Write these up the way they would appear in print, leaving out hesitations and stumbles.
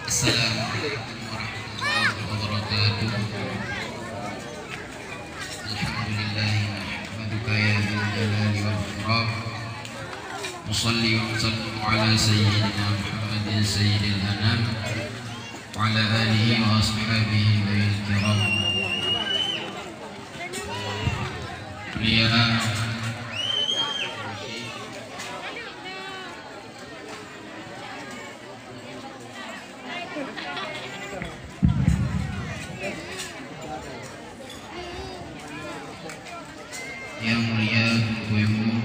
Assalamualaikum warahmatullahi wabarakatuh. Alhamdulillahi nahmaduka ya dzal jalali wal ikram. Wassalli wa sallim ala sayyidina Muhammadin sayyidil anam wa ala alihi wa ashabihi wal kiram. Yang mulia Ibu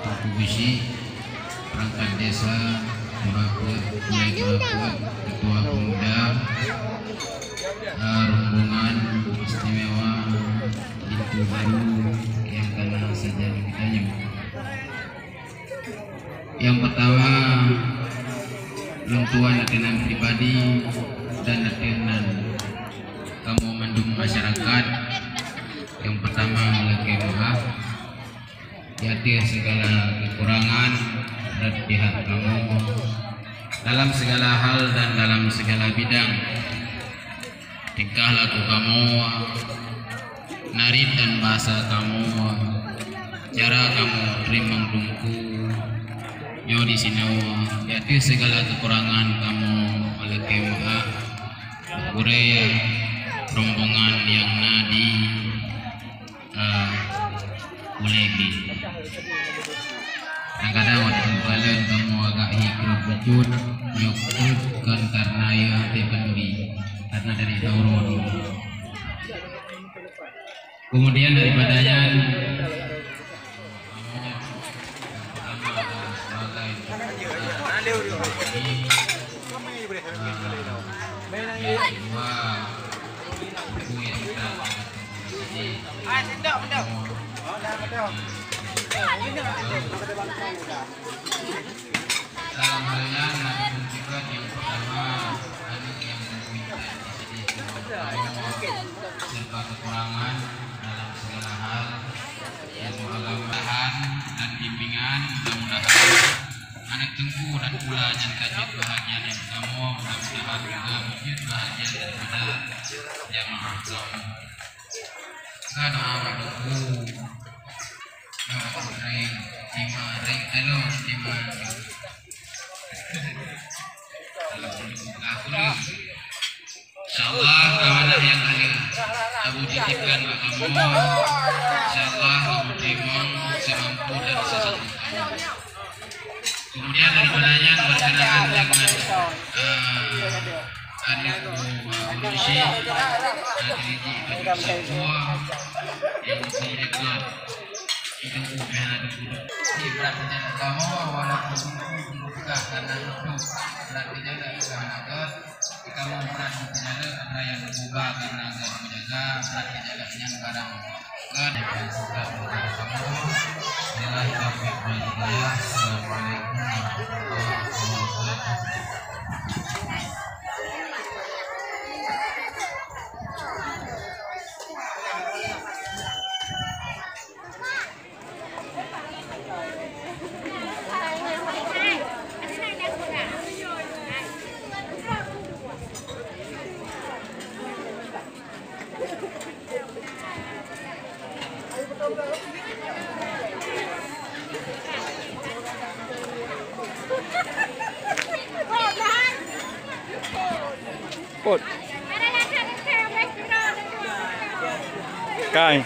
Provinsi, perangkat desa, ketua pemuda, rombongan istimewa pintu baru yang akan saja ditanya. Yang pertama, lungtuan latihan pribadi dan latihan kamu mandum masyarakat. Yang pertama, melangkai maaf di atas segala kekurangan dan pihak kamu dalam segala hal dan dalam segala bidang. Tingkah laku kamu, narik dan bahasa kamu, cara kamu terima dungku, nyo di sini di atas segala kekurangan kamu melangkai maaf. Kurea rombongan yang nadi Ulebi. Kadang-kadang waktu kalian kamu agak hikrop becut, nyokutkan karena ya tependuri, karena dari Tauron. Kemudian daripadanya dalam halnya menunjukkan yang pertama anak yang meminta di sini serta kekurangan dalam segala hal yang mudah-mudahan dan bimbingan, mudah-mudahan anak tengku dan pula jangan bahagia yang kamu, mudah-mudahan juga wujud bahagia daripada yang maha kamu. Karena awakku insyaallah amanah yang ada Abu titipkan kamu, insyaallah Abu timang semampu dan sesuatu. Kemudian daripadanya berkenaan dengan anakku Polisi diriji bagi semua yang dekat itu bukan ada dulu. Ini berarti kamu walaupun bukan karena itu berarti jaga agar kamu berarti jaga ada yang berubah karena agar menjaga berarti jaganya barang kan yang suka kamu. Inilah topik saya. Assalamualaikum warahmatullahi wabarakatuh. Pot. Kai.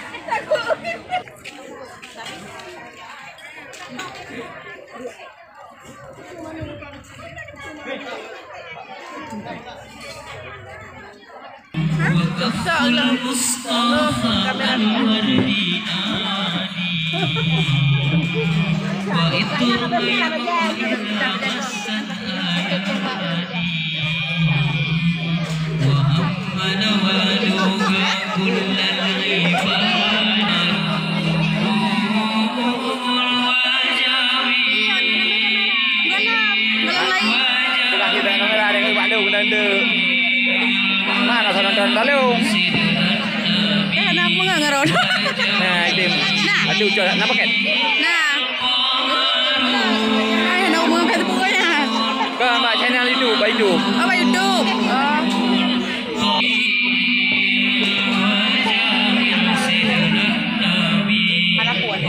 Mana sana dan talung? Kenapa nggak ngeron? Nah, itu. Aduh, coba nak paket. Nah, nak umum kat pokoknya. Ke mbak channel itu baik YouTube. Apa YouTube? Mana puan?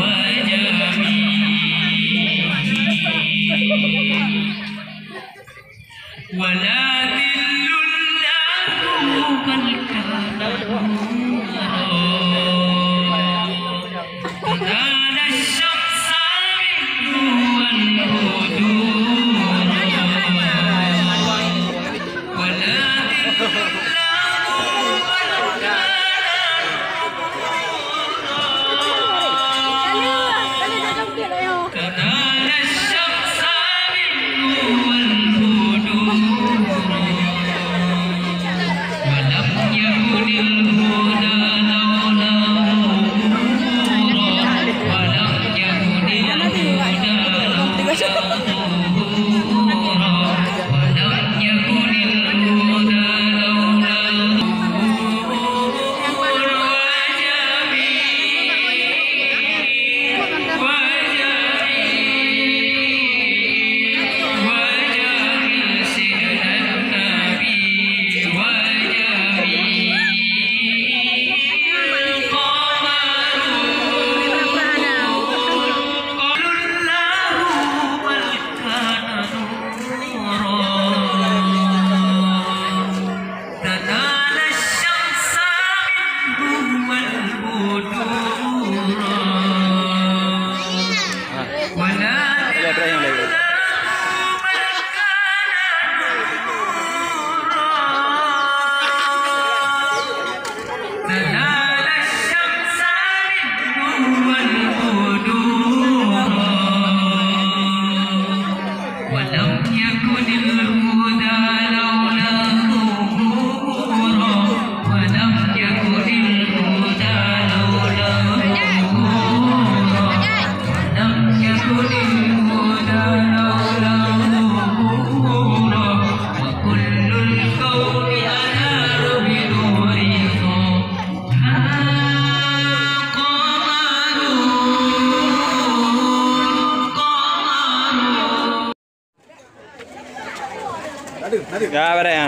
Ya, ada ya.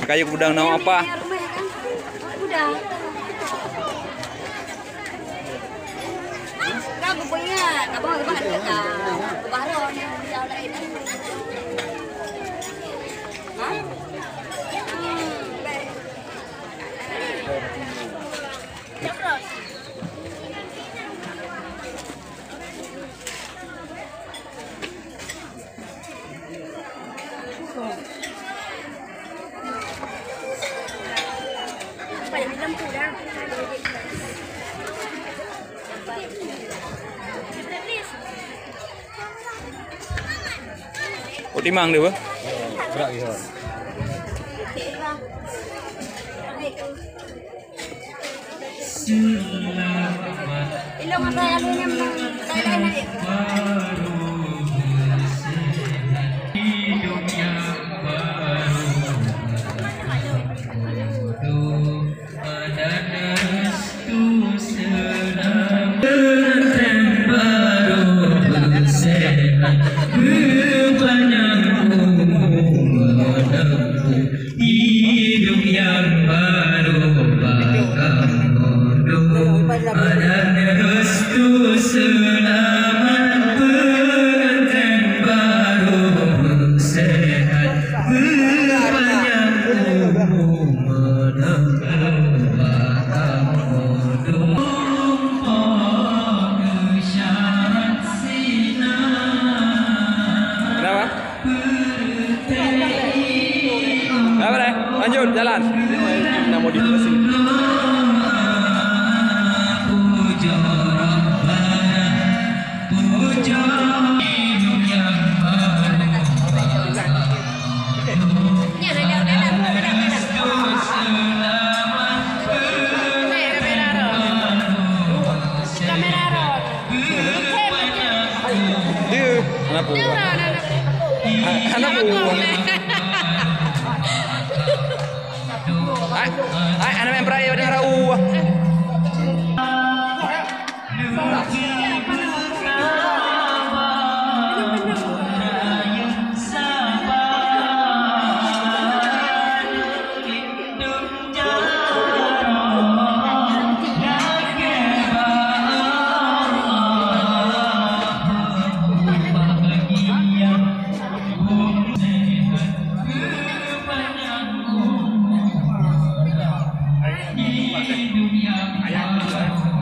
Kayu gudang nama apa? Udah. Kamu punya, kamu ada bahan kita. Baron yang jauh dari ini. Hah? Oh, timang deh, Bu. Ilong ang kaya niya ng kailan na ito. Lanjut jalan. Kita mau diterusin. Ay, anak main peraya pada rau. dunia ayah